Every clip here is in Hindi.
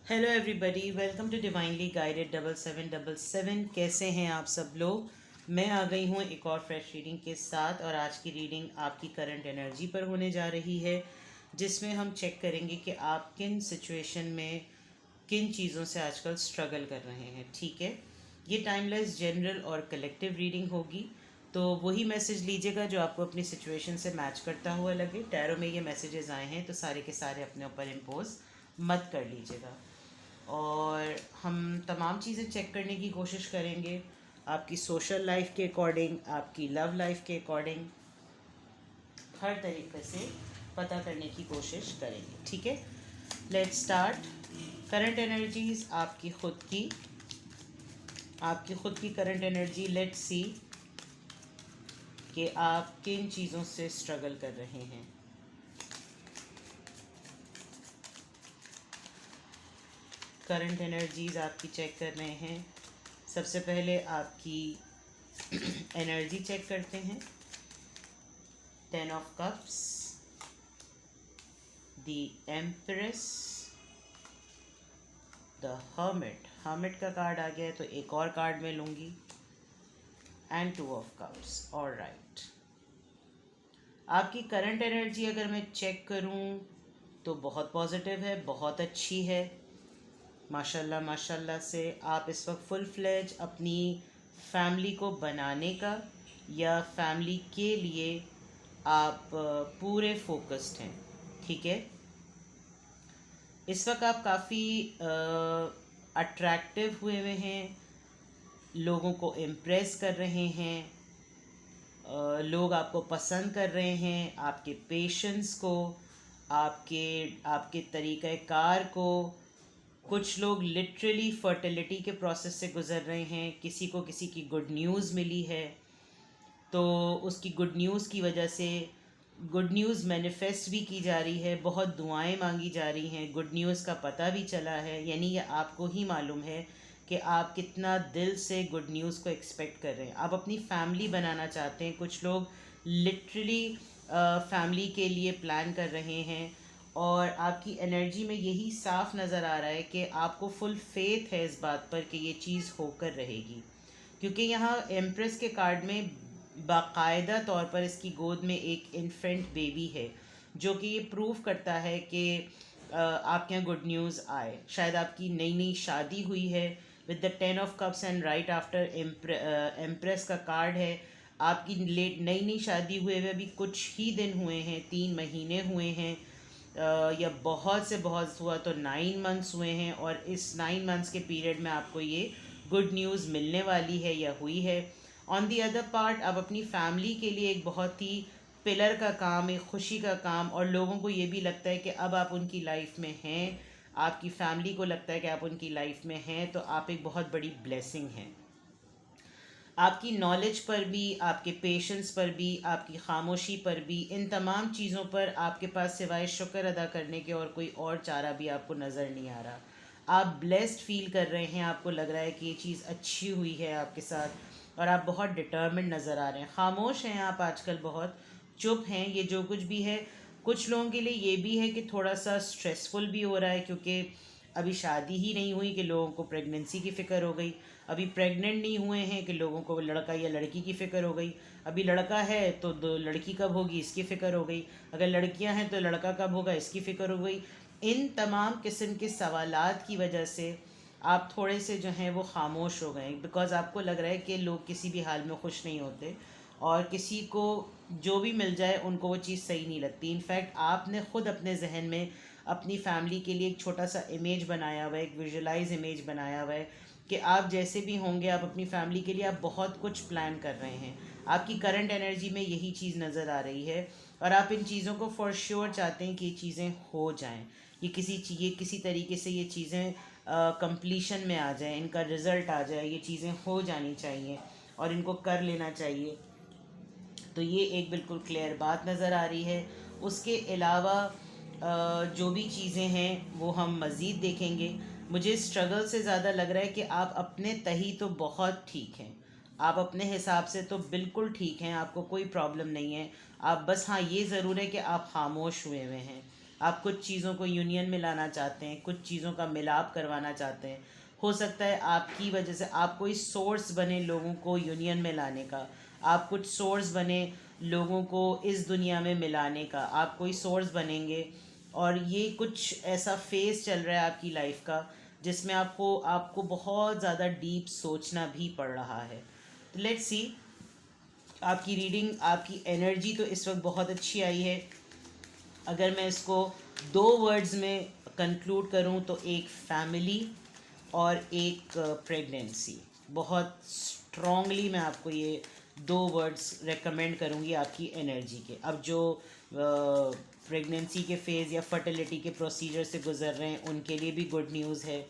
Hello everybody, welcome to divinely guided 7777। कैसे हैं आप सब लोग। मैं आ गई हूँ एक और फ्रेश रीडिंग के साथ, और आज की रीडिंग आपकी करंट एनर्जी पर होने जा रही है, जिसमें हम चेक करेंगे कि आप किन सिचुएशन में किन चीज़ों से आजकल स्ट्रगल कर रहे हैं। ठीक है, ये टाइमलेस जनरल और कलेक्टिव रीडिंग होगी, तो वही मैसेज लीजिएगा जो आपको अपनी सिचुएशन से मैच करता हुआ लगे। टैरो में ये मैसेजेस आए हैं तो सारे के सारे अपने ऊपर इम्पोज मत कर लीजिएगा। और हम तमाम चीज़ें चेक करने की कोशिश करेंगे, आपकी सोशल लाइफ के अकॉर्डिंग, आपकी लव लाइफ के अकॉर्डिंग, हर तरीके से पता करने की कोशिश करेंगे। ठीक है, लेट्स स्टार्ट। करंट एनर्जीज आपकी खुद की करंट एनर्जी। लेट्स सी कि आप किन चीज़ों से स्ट्रगल कर रहे हैं। करंट एनर्जीज आपकी चेक कर रहे हैं। सबसे पहले आपकी एनर्जी चेक करते हैं। 10 of Cups, the empress, the hermit का कार्ड आ गया है तो एक और कार्ड मैं लूँगी, and 2 of Cups। All right, आपकी करंट एनर्जी अगर मैं चेक करूँ तो बहुत पॉजिटिव है, बहुत अच्छी है। माशाल्लाह माशाल्लाह से आप इस वक्त फुल फ्लेज अपनी फैमिली को बनाने का या फैमिली के लिए आप पूरे फोकस्ड हैं। ठीक है, इस वक्त आप काफ़ी अट्रैक्टिव हुए हैं, लोगों को इम्प्रेस कर रहे हैं, लोग आपको पसंद कर रहे हैं, आपके पेशेंस को, आपके आपके तरीक़ाकार को। कुछ लोग लिटरली फर्टिलिटी के प्रोसेस से गुज़र रहे हैं, किसी को किसी की गुड न्यूज़ मिली है तो उसकी गुड न्यूज़ की वजह से गुड न्यूज़ मैनिफेस्ट भी की जा रही है, बहुत दुआएं मांगी जा रही हैं, गुड न्यूज़ का पता भी चला है। यानी ये आपको ही मालूम है कि आप कितना दिल से गुड न्यूज़ को एक्सपेक्ट कर रहे हैं। आप अपनी फैमिली बनाना चाहते हैं, कुछ लोग लिटरली फैमिली के लिए प्लान कर रहे हैं, और आपकी एनर्जी में यही साफ नज़र आ रहा है कि आपको फुल फेथ है इस बात पर कि ये चीज़ होकर रहेगी, क्योंकि यहाँ एम्प्रेस के कार्ड में बाकायदा तौर पर इसकी गोद में एक इन्फेंट बेबी है, जो कि ये प्रूव करता है कि आपके यहाँ गुड न्यूज़ आए। शायद आपकी नई नई शादी हुई है, with the 10 of Cups and right after empress का कार्ड है। आपकी लेट नई नई शादी हुए हुए अभी कुछ ही दिन हुए हैं, 3 महीने हुए हैं, या बहुत से बहुत हुआ तो 9 मंथ्स हुए हैं, और इस 9 मंथ्स के पीरियड में आपको ये गुड न्यूज़ मिलने वाली है या हुई है। ऑन दी अदर पार्ट, आप अपनी फैमिली के लिए एक बहुत ही पिलर का काम, एक खुशी का काम, और लोगों को ये भी लगता है कि अब आप उनकी लाइफ में हैं, आपकी फैमिली को लगता है कि आप उनकी लाइफ में हैं, तो आप एक बहुत बड़ी ब्लेसिंग हैं। आपकी नॉलेज पर भी, आपके पेशेंस पर भी, आपकी खामोशी पर भी, इन तमाम चीज़ों पर आपके पास सिवाय शुक्र अदा करने के और कोई और चारा भी आपको नज़र नहीं आ रहा। आप ब्लेस्ड फील कर रहे हैं, आपको लग रहा है कि ये चीज़ अच्छी हुई है आपके साथ, और आप बहुत डिटर्मिन्ड नज़र आ रहे हैं। खामोश हैं आप आजकल, बहुत चुप हैं। ये जो कुछ भी है, कुछ लोगों के लिए ये भी है कि थोड़ा सा स्ट्रेसफुल भी हो रहा है, क्योंकि अभी शादी ही नहीं हुई कि लोगों को प्रेगनेंसी की फ़िक्र हो गई, अभी प्रेग्नेंट नहीं हुए हैं कि लोगों को लड़का या लड़की की फ़िक्र हो गई, अभी लड़का है तो दो लड़की कब होगी इसकी फ़िक्र हो गई, अगर लड़कियां हैं तो लड़का कब होगा इसकी फ़िक्र हो गई। इन तमाम किस्म के सवालात की वजह से आप थोड़े से जो हैं वो खामोश हो गए, बिकॉज़ आपको लग रहा है कि लोग किसी भी हाल में खुश नहीं होते, और किसी को जो भी मिल जाए उनको वो चीज़ सही नहीं लगती। इनफैक्ट आपने ख़ुद अपने जहन में अपनी फैमिली के लिए एक छोटा सा इमेज बनाया हुआ है, एक विजुलाइज इमेज बनाया हुआ है कि आप जैसे भी होंगे, आप अपनी फैमिली के लिए आप बहुत कुछ प्लान कर रहे हैं। आपकी करंट एनर्जी में यही चीज़ नज़र आ रही है, और आप इन चीज़ों को फॉर श्योर चाहते हैं कि ये चीज़ें हो जाएं, ये किसी तरीके से ये चीज़ें कंप्लीशन में आ जाएं, इनका रिज़ल्ट आ जाए, ये चीज़ें हो जानी चाहिए और इनको कर लेना चाहिए। तो ये एक बिल्कुल क्लियर बात नज़र आ रही है। उसके अलावा जो भी चीज़ें हैं वो हम मज़ीद देखेंगे। मुझे स्ट्रगल से ज़्यादा लग रहा है कि आप अपने तही तो बहुत ठीक हैं, आप अपने हिसाब से तो बिल्कुल ठीक हैं, आपको कोई प्रॉब्लम नहीं है। आप बस, हाँ, ये ज़रूर है कि आप खामोश हुए हुए हैं, आप कुछ चीज़ों को यूनियन में लाना चाहते हैं, कुछ चीज़ों का मिलाप करवाना चाहते हैं। हो सकता है आपकी वजह से आप कोई सोर्स बने लोगों को यूनियन में लाने का, आप कुछ सोर्स बने लोगों को इस दुनिया में मिलाने का, आप कोई सोर्स बनेंगे। और ये कुछ ऐसा फेस चल रहा है आपकी लाइफ का जिसमें आपको आपको बहुत ज़्यादा डीप सोचना भी पड़ रहा है। तो लेट्स सी, आपकी रीडिंग, आपकी एनर्जी तो इस वक्त बहुत अच्छी आई है। अगर मैं इसको दो वर्ड्स में कंक्लूड करूं तो एक फैमिली और एक प्रेगनेंसी। बहुत स्ट्रॉन्गली मैं आपको ये दो वर्ड्स रेकमेंड करूंगी आपकी एनर्जी के। अब जो प्रेगनेंसी के फेज़ या फर्टिलिटी के प्रोसीजर से गुज़र रहे हैं उनके लिए भी गुड न्यूज़ है,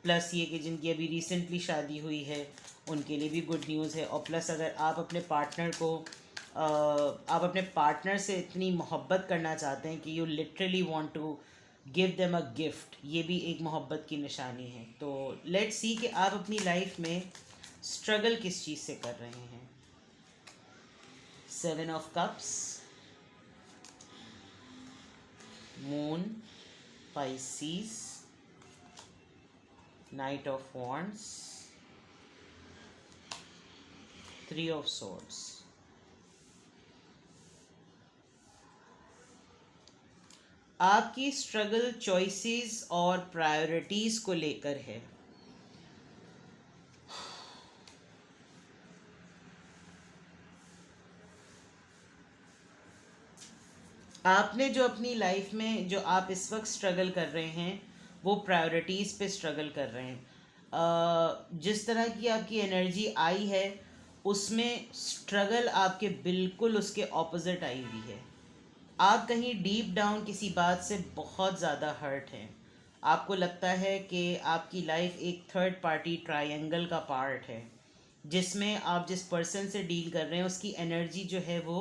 प्लस ये कि जिनकी अभी रिसेंटली शादी हुई है उनके लिए भी गुड न्यूज़ है। और प्लस अगर आप अपने पार्टनर को आप अपने पार्टनर से इतनी मोहब्बत करना चाहते हैं कि you literally want to give them a gift, ये भी एक मोहब्बत की निशानी है। तो लेट्स सी कि आप अपनी लाइफ में स्ट्रगल किस चीज़ से कर रहे हैं। 7 of cups, moon, Pisces, knight of wands, 3 of swords. आपकी स्ट्रगल चॉइसेस और प्रायोरिटीज को लेकर है। आपने जो अपनी लाइफ में जो आप इस वक्त स्ट्रगल कर रहे हैं वो प्रायोरिटीज़ पे स्ट्रगल कर रहे हैं। जिस तरह की आपकी एनर्जी आई है उसमें स्ट्रगल आपके बिल्कुल उसके ऑपोजिट आई हुई है। आप कहीं डीप डाउन किसी बात से बहुत ज़्यादा हर्ट हैं। आपको लगता है कि आपकी लाइफ एक थर्ड पार्टी ट्रायंगल का पार्ट है जिसमें आप जिस पर्सन से डील कर रहे हैं उसकी एनर्जी जो है वो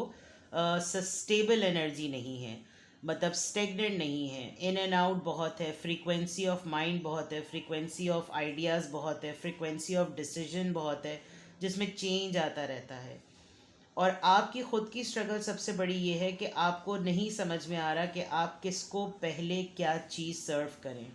सस्टेबल एनर्जी नहीं है, मतलब स्टेगनेंट नहीं है, इन एंड आउट बहुत है, फ्रीक्वेंसी ऑफ माइंड बहुत है, फ्रीक्वेंसी ऑफ आइडियाज़ बहुत है, फ्रीक्वेंसी ऑफ डिसीजन बहुत है जिसमें चेंज आता रहता है। और आपकी ख़ुद की स्ट्रगल सबसे बड़ी ये है कि आपको नहीं समझ में आ रहा कि आप किसको पहले क्या चीज़ सर्व करें।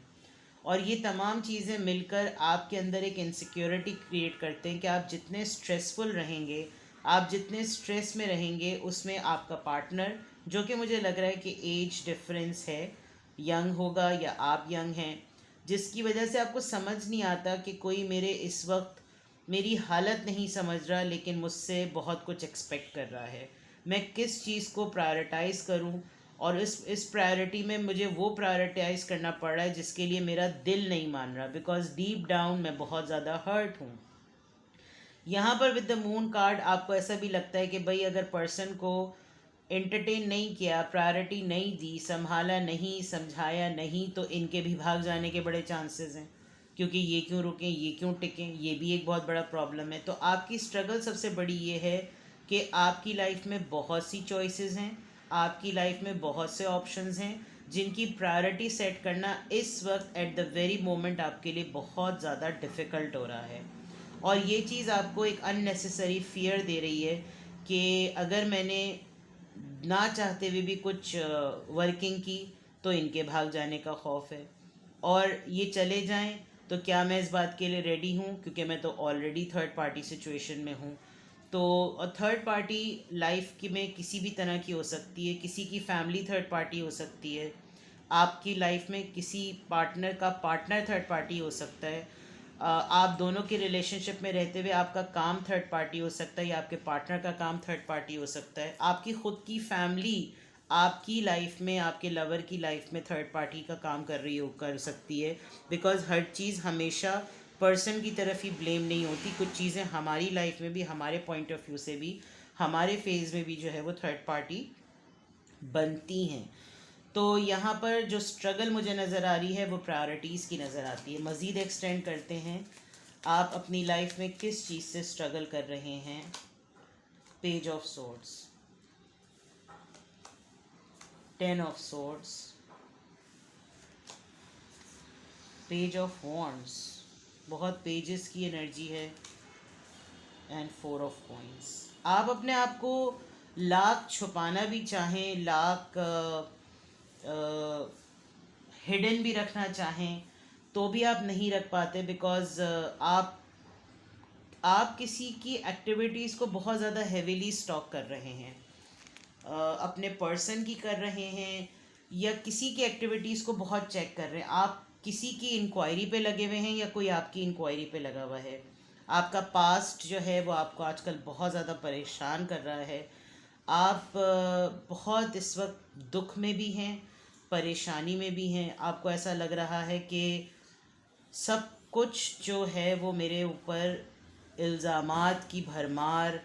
और ये तमाम चीज़ें मिलकर आपके अंदर एक इनसिक्योरिटी क्रिएट करते हैं कि आप जितने स्ट्रेसफुल रहेंगे, आप जितने स्ट्रेस में रहेंगे, उसमें आपका पार्टनर, जो कि मुझे लग रहा है कि एज डिफरेंस है, यंग होगा या आप यंग हैं, जिसकी वजह से आपको समझ नहीं आता कि कोई मेरे इस वक्त मेरी हालत नहीं समझ रहा लेकिन मुझसे बहुत कुछ एक्सपेक्ट कर रहा है। मैं किस चीज़ को प्रायोरिटाइज़ करूं, और इस प्रायोरिटी में मुझे वो प्रायोरिटाइज़ करना पड़ रहा है जिसके लिए मेरा दिल नहीं मान रहा, बिकॉज डीप डाउन मैं बहुत ज़्यादा हर्ट हूँ। यहाँ पर विद द मून कार्ड आपको ऐसा भी लगता है कि भाई अगर पर्सन को एंटरटेन नहीं किया, प्रायोरिटी नहीं दी, संभाला नहीं, समझाया नहीं, तो इनके भी भाग जाने के बड़े चांसेस हैं। क्योंकि ये क्यों रुकें, ये क्यों टिकें, ये भी एक बहुत बड़ा प्रॉब्लम है। तो आपकी स्ट्रगल सबसे बड़ी ये है कि आपकी लाइफ में बहुत सी चॉइसेस हैं, आपकी लाइफ में बहुत से ऑप्शंस हैं जिनकी प्रायोरिटी सेट करना इस वक्त एट द वेरी मोमेंट आपके लिए बहुत ज़्यादा डिफ़िकल्ट हो रहा है। और ये चीज़ आपको एक अननेसेसरी फियर दे रही है कि अगर मैंने ना चाहते हुए भी कुछ वर्किंग की तो इनके भाग जाने का खौफ है, और ये चले जाएं तो क्या मैं इस बात के लिए रेडी हूँ, क्योंकि मैं तो ऑलरेडी थर्ड पार्टी सिचुएशन में हूँ। तो थर्ड पार्टी लाइफ की में किसी भी तरह की हो सकती है, किसी की फैमिली थर्ड पार्टी हो सकती है, आपकी लाइफ में किसी पार्टनर का पार्टनर थर्ड पार्टी हो सकता है, आप दोनों के रिलेशनशिप में रहते हुए आपका काम थर्ड पार्टी हो सकता है या आपके पार्टनर का काम थर्ड पार्टी हो सकता है, आपकी ख़ुद की फैमिली आपकी लाइफ में, आपके लवर की लाइफ में थर्ड पार्टी का काम कर सकती है। बिकॉज हर चीज़ हमेशा पर्सन की तरफ ही ब्लेम नहीं होती, कुछ चीज़ें हमारी लाइफ में भी, हमारे पॉइंट ऑफ व्यू से भी, हमारे फेज़ में भी जो है वो थर्ड पार्टी बनती हैं। तो यहाँ पर जो स्ट्रगल मुझे नज़र आ रही है वो प्रायोरिटीज़ की नज़र आती है। मज़ीद एक्सटेंड करते हैं, आप अपनी लाइफ में किस चीज़ से स्ट्रगल कर रहे हैं। Page of swords, 10 of swords, page of wands, बहुत पेजेस की एनर्जी है, एंड 4 ऑफ कॉइंस। आप अपने आप को लाख छुपाना भी चाहें, लाख हिडन भी रखना चाहें तो भी आप नहीं रख पाते, बिकॉज आप किसी की एक्टिविटीज़ को बहुत ज़्यादा हेविली स्टॉक कर रहे हैं, अपने पर्सन की कर रहे हैं, या किसी की एक्टिविटीज़ को बहुत चेक कर रहे हैं। आप किसी की इंक्वायरी पे लगे हुए हैं या कोई आपकी इंक्वायरी पे लगा हुआ है। आपका पास्ट जो है वो आपको आजकल बहुत ज़्यादा परेशान कर रहा है। आप बहुत इस वक्त दुख में भी हैं, परेशानी में भी हैं। आपको ऐसा लग रहा है कि सब कुछ जो है वो मेरे ऊपर इल्ज़ामात की भरमार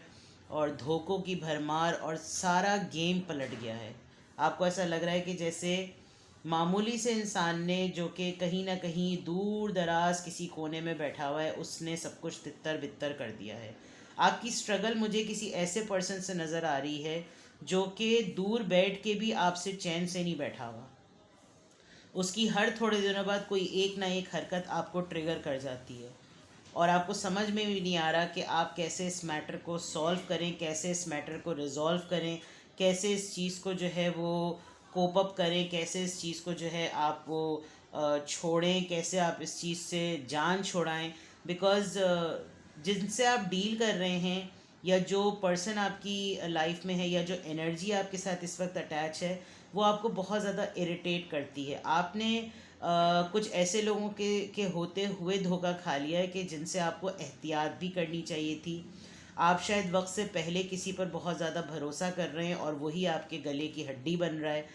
और धोखों की भरमार, और सारा गेम पलट गया है। आपको ऐसा लग रहा है कि जैसे मामूली से इंसान ने, जो कि कहीं ना कहीं दूर दराज किसी कोने में बैठा हुआ है, उसने सब कुछ तितर बितर कर दिया है। आपकी स्ट्रगल मुझे किसी ऐसे पर्सन से नज़र आ रही है जो कि दूर बैठ के भी आपसे चैन से नहीं बैठा हुआ। उसकी हर थोड़े दिनों बाद कोई एक ना एक हरकत आपको ट्रिगर कर जाती है, और आपको समझ में भी नहीं आ रहा कि आप कैसे इस मैटर को सॉल्व करें, कैसे इस मैटर को रिज़ॉल्व करें, कैसे इस चीज़ को जो है वो कोप अप करें, कैसे इस चीज़ को जो है आप वो छोड़ें, कैसे आप इस चीज़ से जान छोड़ाएं। बिकॉज़ जिनसे आप डील कर रहे हैं, या जो पर्सन आपकी लाइफ में है, या जो एनर्जी आपके साथ इस वक्त अटैच है, वो आपको बहुत ज़्यादा इरिटेट करती है। आपने कुछ ऐसे लोगों के होते हुए धोखा खा लिया है कि जिनसे आपको एहतियात भी करनी चाहिए थी। आप शायद वक्त से पहले किसी पर बहुत ज़्यादा भरोसा कर रहे हैं और वही आपके गले की हड्डी बन रहा है।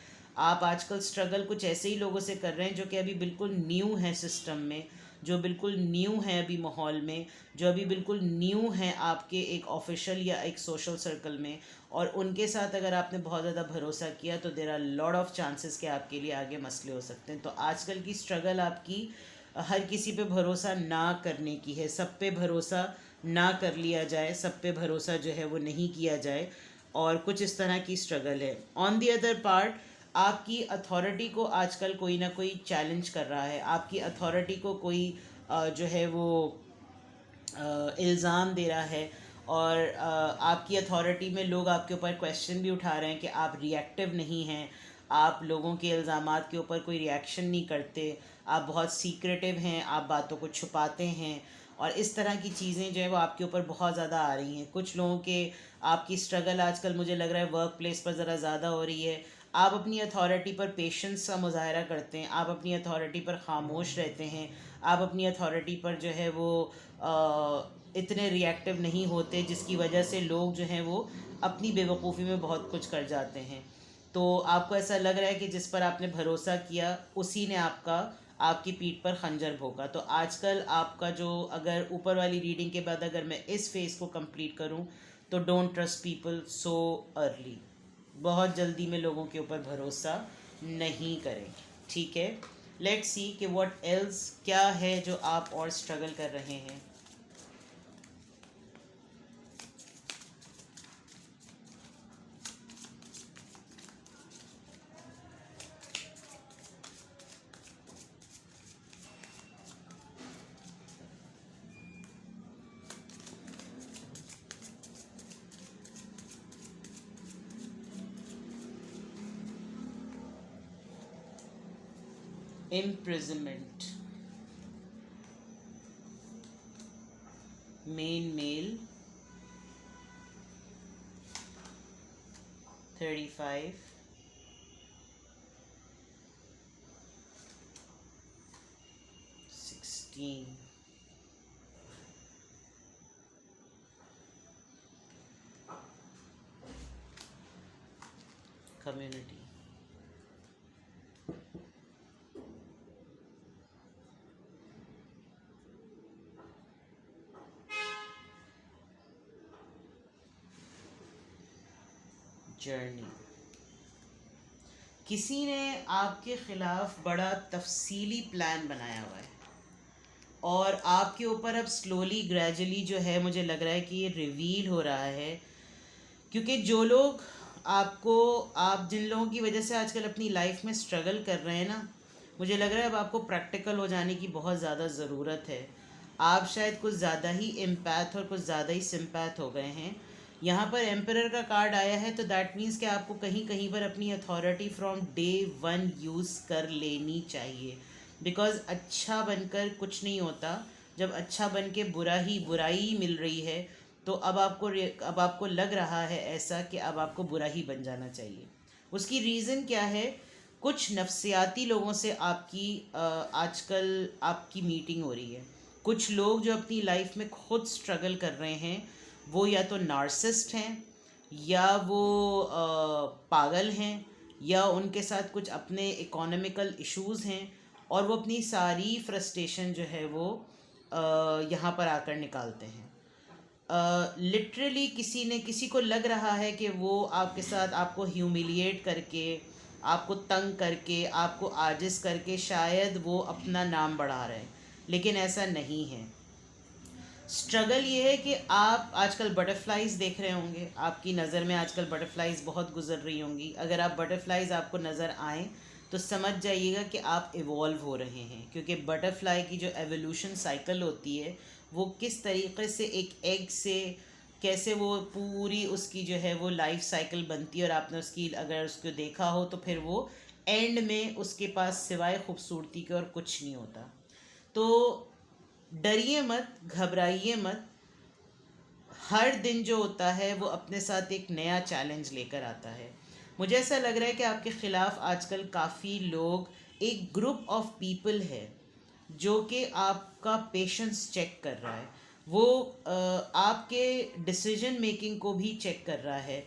आप आजकल स्ट्रगल कुछ ऐसे ही लोगों से कर रहे हैं जो कि अभी बिल्कुल न्यू है सिस्टम में, जो बिल्कुल न्यू है अभी माहौल में, जो अभी बिल्कुल न्यू है आपके एक ऑफिशियल या एक सोशल सर्कल में। और उनके साथ अगर आपने बहुत ज़्यादा भरोसा किया तो there are lot of chances कि आपके लिए आगे मसले हो सकते हैं। तो आजकल की स्ट्रगल आपकी हर किसी पे भरोसा ना करने की है। सब पे भरोसा ना कर लिया जाए, सब पे भरोसा जो है वो नहीं किया जाए, और कुछ इस तरह की स्ट्रगल है। ऑन दी अदर पार्ट, आपकी अथॉरिटी को आजकल कोई ना कोई चैलेंज कर रहा है। आपकी अथॉरिटी को कोई जो है वो इल्ज़ाम दे रहा है, और आपकी अथॉरिटी में लोग आपके ऊपर क्वेश्चन भी उठा रहे हैं कि आप रिएक्टिव नहीं हैं, आप लोगों के इल्ज़ामात के ऊपर कोई रिएक्शन नहीं करते, आप बहुत सीक्रेटिव हैं, आप बातों को छुपाते हैं, और इस तरह की चीज़ें जो है वो आपके ऊपर बहुत ज़्यादा आ रही हैं। कुछ लोगों के आपकी स्ट्रगल आजकल मुझे लग रहा है वर्क प्लेस पर ज़रा ज़्यादा हो रही है। आप अपनी अथॉरिटी पर पेशेंस का मुजाहरा करते हैं, आप अपनी अथॉरिटी पर खामोश रहते हैं, आप अपनी अथॉरिटी पर जो है वो इतने रिएक्टिव नहीं होते, जिसकी वजह से लोग जो हैं वो अपनी बेवकूफ़ी में बहुत कुछ कर जाते हैं। तो आपको ऐसा लग रहा है कि जिस पर आपने भरोसा किया उसी ने आपकी पीठ पर खंजर भोंका। तो आजकल आपका जो, अगर ऊपर वाली रीडिंग के बाद अगर मैं इस फेज़ को कंप्लीट करूं, तो don't trust people so early. बहुत जल्दी में लोगों के ऊपर भरोसा नहीं करें, ठीक है। लेट्स सी कि व्हाट एल्स क्या है जो आप और स्ट्रगल कर रहे हैं। imprisonment, main male, 35, 16, community, journey. किसी ने आपके ख़िलाफ़ बड़ा तफसीली प्लान बनाया हुआ है, और आपके ऊपर अब स्लोली ग्रेजुअली जो है मुझे लग रहा है कि ये रिवील हो रहा है। क्योंकि जो लोग आप जिन लोगों की वजह से आजकल अपनी लाइफ में स्ट्रगल कर रहे हैं ना, मुझे लग रहा है अब आपको प्रैक्टिकल हो जाने की बहुत ज़्यादा ज़रूरत है। आप शायद कुछ ज़्यादा ही एम्पैथ और कुछ ज़्यादा ही सिम्पैथ हो गए हैं, यहाँ पर एम्परर का कार्ड आया है, तो दैट मीन्स कि आपको कहीं कहीं पर अपनी authority from day one use कर लेनी चाहिए। बिकॉज अच्छा बनकर कुछ नहीं होता, जब अच्छा बन के बुराई मिल रही है, तो अब आपको लग रहा है ऐसा कि अब आपको बुरा ही बन जाना चाहिए। उसकी रीज़न क्या है? कुछ नफ्सियाती लोगों से आपकी आजकल आपकी मीटिंग हो रही है। कुछ लोग जो अपनी लाइफ में खुद स्ट्रगल कर रहे हैं, वो या तो नार्सिस्ट हैं, या वो पागल हैं, या उनके साथ कुछ अपने इकोनॉमिकल इश्यूज़ हैं, और वो अपनी सारी फ्रस्ट्रेशन जो है वो यहाँ पर आकर निकालते हैं। लिटरली किसी को लग रहा है कि वो आपके साथ आपको ह्यूमिलिएट करके, आपको तंग करके, आपको आजिज़ करके शायद वो अपना नाम बढ़ा रहे हैं, लेकिन ऐसा नहीं है। स्ट्रगल ये है कि आप आजकल बटरफ्लाइज़ देख रहे होंगे, आपकी नज़र में आजकल बटरफ्लाइज़ बहुत गुजर रही होंगी। अगर आप बटरफ्लाइज़ आपको नज़र आएँ तो समझ जाइएगा कि आप इवॉल्व हो रहे हैं, क्योंकि बटरफ्लाई की जो एवोल्यूशन साइकिल होती है, वो किस तरीके से एक एग से कैसे वो पूरी उसकी जो है वो लाइफ साइकिल बनती है, और आपने उसकी अगर उसको देखा हो तो फिर वो एंड में उसके पास सिवाय खूबसूरती के और कुछ नहीं होता। तो डरिए मत, घबराइए मत। हर दिन जो होता है वो अपने साथ एक नया चैलेंज लेकर आता है। मुझे ऐसा लग रहा है कि आपके ख़िलाफ़ आजकल काफ़ी लोग, एक ग्रुप ऑफ पीपल है जो कि आपका पेशेंस चेक कर रहा है। वो आपके डिसीजन मेकिंग को भी चेक कर रहा है।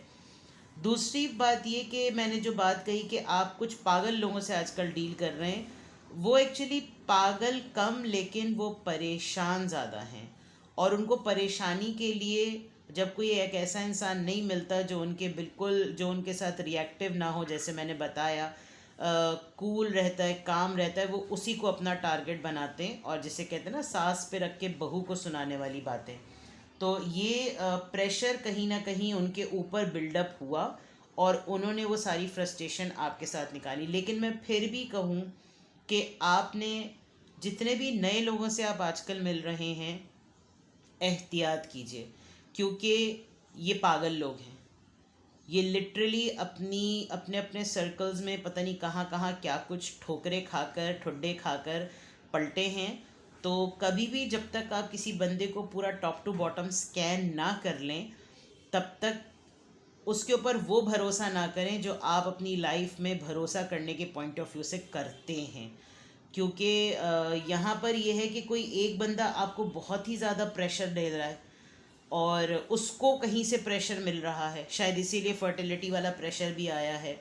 दूसरी बात ये कि मैंने जो बात कही कि आप कुछ पागल लोगों से आजकल डील कर रहे हैं, वो एक्चुअली पागल कम, लेकिन वो परेशान ज़्यादा हैं। और उनको परेशानी के लिए जब कोई एक ऐसा इंसान नहीं मिलता जो उनके साथ रिएक्टिव ना हो, जैसे मैंने बताया, कूल रहता है, काम रहता है, वो उसी को अपना टारगेट बनाते हैं, और जिसे कहते हैं ना, सास पे रख के बहू को सुनाने वाली बातें। तो ये प्रेशर कहीं ना कहीं उनके ऊपर बिल्डअप हुआ, और उन्होंने वो सारी फ्रस्ट्रेशन आपके साथ निकाली। लेकिन मैं फिर भी कहूँ कि आपने, जितने भी नए लोगों से आप आजकल मिल रहे हैं, एहतियात कीजिए, क्योंकि ये पागल लोग हैं। ये लिटरली अपने अपने सर्कल्स में पता नहीं कहाँ कहाँ क्या कुछ ठोकरे खाकर, ठुड्डे खाकर पलटे हैं। तो कभी भी जब तक आप किसी बंदे को पूरा टॉप टू बॉटम स्कैन ना कर लें, तब तक उसके ऊपर वो भरोसा ना करें जो आप अपनी लाइफ में भरोसा करने के पॉइंट ऑफ व्यू से करते हैं। क्योंकि यहाँ पर यह है कि कोई एक बंदा आपको बहुत ही ज़्यादा प्रेशर दे रहा है, और उसको कहीं से प्रेशर मिल रहा है, शायद इसीलिए फर्टिलिटी वाला प्रेशर भी आया है।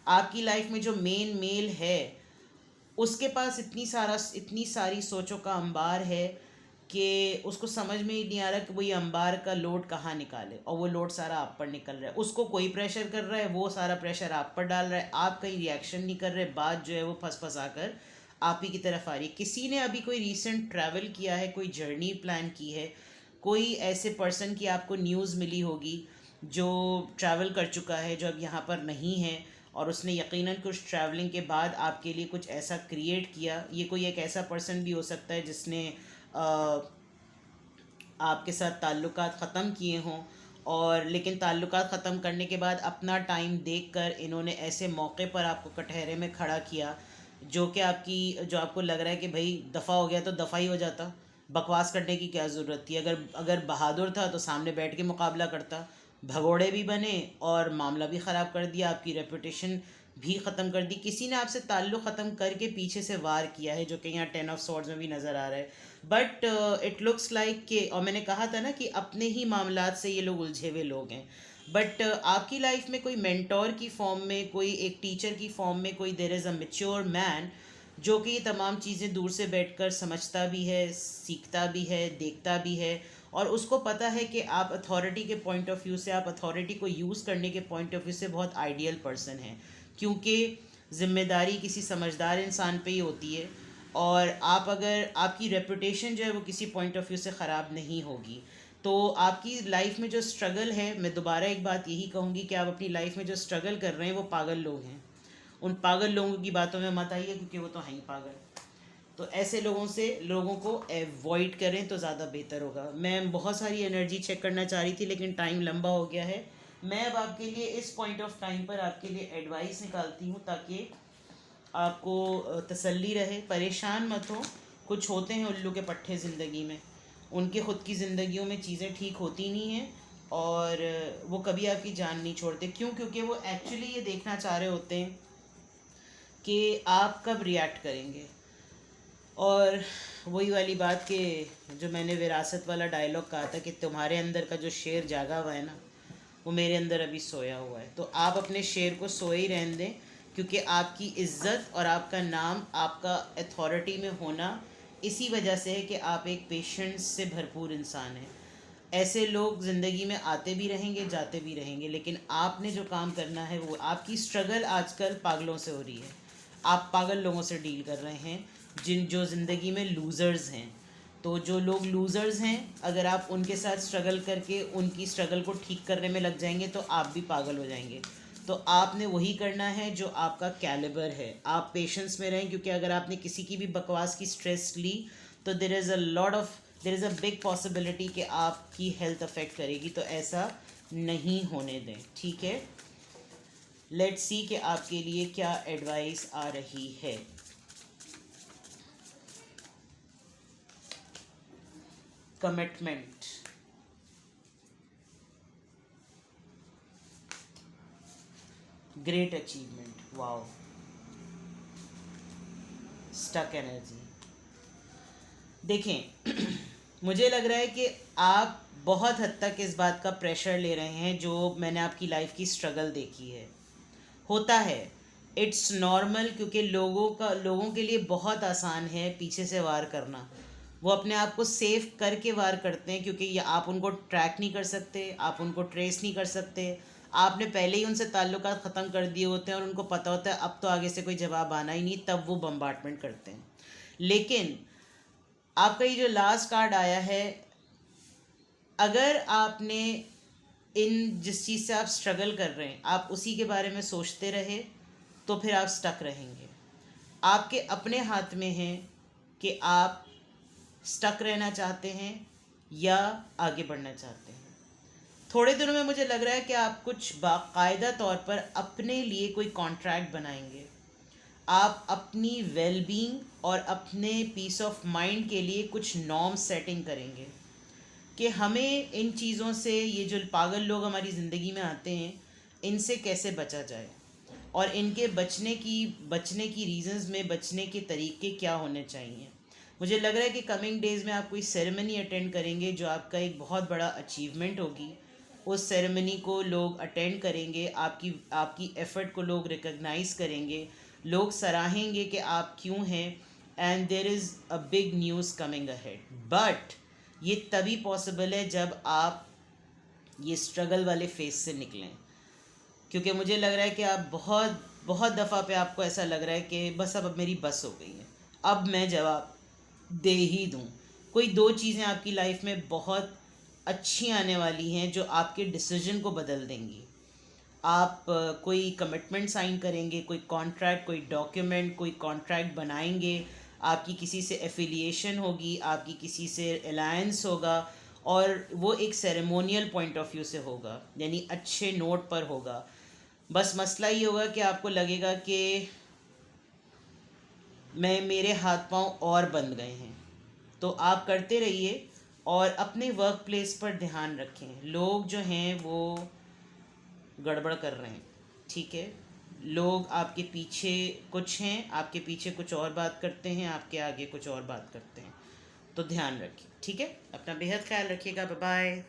आपकी लाइफ में जो मेन मेल है, उसके पास इतनी सारी सोचों का अंबार है कि उसको समझ में ही नहीं आ रहा कि वो ये अंबार का लोड कहाँ निकाले, और वो लोड सारा आप पर निकल रहा है। उसको कोई प्रेशर कर रहा है, वो सारा प्रेशर आप पर डाल रहा है, आप कहीं रिएक्शन नहीं कर रहे, बात जो है वो फंस आकर आप ही की तरफ आ रही है। किसी ने अभी कोई रीसेंट ट्रैवल किया है, कोई जर्नी प्लान की है, कोई ऐसे पर्सन की आपको न्यूज़ मिली होगी जो ट्रैवल कर चुका है, जो अब यहाँ पर नहीं है, और उसने यकीनन कुछ ट्रैवलिंग के बाद आपके लिए कुछ ऐसा क्रिएट किया। ये कोई एक ऐसा पर्सन भी हो सकता है जिसने आपके साथ ताल्लुकात ख़त्म किए हों, और लेकिन ताल्लुकात ख़त्म करने के बाद अपना टाइम देखकर इन्होंने ऐसे मौके पर आपको कटहरे में खड़ा किया जो आपको लग रहा है कि भाई दफ़ा हो गया तो दफ़ा ही हो जाता, बकवास करने की क्या ज़रूरत थी। अगर बहादुर था तो सामने बैठ के मुकाबला करता। भगोड़े भी बने और मामला भी ख़राब कर दिया, आपकी रेपुटेशन भी ख़त्म कर दी। किसी ने आपसे ताल्लुक़ ख़त्म करके पीछे से वार किया है, जो कि यहाँ 10 ऑफ स्वॉर्ड्स में भी नज़र आ रहा है। बट इट लुक्स लाइक कि, और मैंने कहा था ना कि अपने ही मामलात से ये लोग उलझे हुए लोग हैं। बट आपकी लाइफ में कोई मेंटोर की फॉर्म में, कोई एक टीचर की फॉर्म में, कोई there is a mature man जो कि ये तमाम चीज़ें दूर से बैठकर समझता भी है, सीखता भी है, देखता भी है, और उसको पता है कि आप अथॉरिटी के पॉइंट ऑफ व्यू से, आप अथॉरिटी को यूज़ करने के पॉइंट ऑफ व्यू से बहुत आइडियल पर्सन है। क्योंकि ज़िम्मेदारी किसी समझदार इंसान पे ही होती है, और अगर आपकी रेपुटेशन जो है वो किसी पॉइंट ऑफ व्यू से ख़राब नहीं होगी। तो आपकी लाइफ में जो स्ट्रगल है, मैं दोबारा एक बात यही कहूँगी कि आप अपनी लाइफ में जो स्ट्रगल कर रहे हैं वो पागल लोग हैं। उन पागल लोगों की बातों में मत आइए, क्योंकि वो तो हैं ही पागल। तो ऐसे लोगों को अवॉइड करें तो ज़्यादा बेहतर होगा। मैं बहुत सारी एनर्जी चेक करना चाह रही थी लेकिन टाइम लंबा हो गया है। मैं अब आपके लिए इस पॉइंट ऑफ टाइम पर आपके लिए एडवाइस निकालती हूँ ताकि आपको तसल्ली रहे। परेशान मत हो, कुछ होते हैं उल्लू के पट्टे ज़िंदगी में, उनके ख़ुद की ज़िंदगियों में चीज़ें ठीक होती नहीं हैं और वो कभी आपकी जान नहीं छोड़ते। क्यों? क्योंकि वो एक्चुअली ये देखना चाह रहे होते हैं कि आप कब रिएक्ट करेंगे। और वही वाली बात कि जो मैंने विरासत वाला डायलॉग कहा था कि तुम्हारे अंदर का जो शेर जागा हुआ है ना, वो मेरे अंदर अभी सोया हुआ है। तो आप अपने शेर को सोए ही रहने दें, क्योंकि आपकी इज़्ज़त और आपका नाम, आपका अथॉरिटी में होना इसी वजह से है कि आप एक पेशेंस से भरपूर इंसान हैं। ऐसे लोग ज़िंदगी में आते भी रहेंगे, जाते भी रहेंगे, लेकिन आपने जो काम करना है वो आपकी स्ट्रगल आजकल पागलों से हो रही है। आप पागल लोगों से डील कर रहे हैं जो ज़िंदगी में लूज़र्स हैं। तो जो लोग लूज़र्स हैं, अगर आप उनके साथ स्ट्रगल करके उनकी स्ट्रगल को ठीक करने में लग जाएंगे तो आप भी पागल हो जाएंगे। तो आपने वही करना है जो आपका कैलिबर है। आप पेशेंस में रहें, क्योंकि अगर आपने किसी की भी बकवास की स्ट्रेस ली तो there is a big possibility कि आपकी हेल्थ अफेक्ट करेगी। तो ऐसा नहीं होने दें, ठीक है। लेट्स सी कि आपके लिए क्या एडवाइस आ रही है। Commitment, great achievement, wow, stuck energy. देखें मुझे लग रहा है कि आप बहुत हद तक इस बात का प्रेशर ले रहे हैं जो मैंने आपकी लाइफ की स्ट्रगल देखी है। होता है, इट्स नॉर्मल, क्योंकि लोगों के लिए बहुत आसान है पीछे से वार करना। वो अपने आप को सेफ करके वार करते हैं, क्योंकि ये आप उनको ट्रैक नहीं कर सकते, आप उनको ट्रेस नहीं कर सकते। आपने पहले ही उनसे ताल्लुकात ख़त्म कर दिए होते हैं और उनको पता होता है अब तो आगे से कोई जवाब आना ही नहीं, तब वो बम्बार्टमेंट करते हैं। लेकिन आपका ये जो लास्ट कार्ड आया है, अगर आपने जिस चीज़ से आप स्ट्रगल कर रहे हैं आप उसी के बारे में सोचते रहे तो फिर आप स्टक रहेंगे। आपके अपने हाथ में है कि आप स्टक रहना चाहते हैं या आगे बढ़ना चाहते हैं। थोड़े दिनों में मुझे लग रहा है कि आप कुछ बाकायदा तौर पर अपने लिए कोई कॉन्ट्रैक्ट बनाएंगे। आप अपनी वेलबींग और अपने पीस ऑफ माइंड के लिए कुछ नॉर्म सेटिंग करेंगे कि हमें इन चीज़ों से, ये जो पागल लोग हमारी ज़िंदगी में आते हैं, इनसे कैसे बचा जाए और इनके बचने की रीज़न्स में बचने के तरीके क्या होने चाहिए। मुझे लग रहा है कि कमिंग डेज़ में आप कोई सेरेमनी अटेंड करेंगे जो आपका एक बहुत बड़ा अचीवमेंट होगी। उस सेरेमनी को लोग अटेंड करेंगे, आपकी एफ़र्ट को लोग रिकग्नाइज़ करेंगे, लोग सराहेंगे कि आप क्यों हैं, and there is a big news coming ahead. But ये तभी पॉसिबल है जब आप ये स्ट्रगल वाले फेस से निकलें, क्योंकि मुझे लग रहा है कि आप बहुत बहुत दफ़ा पे आपको ऐसा लग रहा है कि बस अब मेरी बस हो गई है, अब मैं जवाब दे ही दूँ। कोई दो चीज़ें आपकी लाइफ में बहुत अच्छी आने वाली हैं जो आपके डिसीजन को बदल देंगी। आप कोई कमिटमेंट साइन करेंगे, कोई कॉन्ट्रैक्ट, कोई डॉक्यूमेंट, कोई कॉन्ट्रैक्ट बनाएंगे, आपकी किसी से एफिलिएशन होगी, आपकी किसी से अलायंस होगा, और वो एक सेरेमोनियल पॉइंट ऑफ व्यू से होगा, यानी अच्छे नोट पर होगा। बस मसला ये होगा कि आपको लगेगा कि मेरे हाथ पांव और बंध गए हैं। तो आप करते रहिए और अपने वर्क प्लेस पर ध्यान रखें। लोग जो हैं वो गड़बड़ कर रहे हैं, ठीक है। लोग आपके पीछे कुछ हैं, आपके पीछे कुछ और बात करते हैं, आपके आगे कुछ और बात करते हैं। तो ध्यान रखिए, ठीक है। अपना बेहद ख्याल रखिएगा। Bye bye.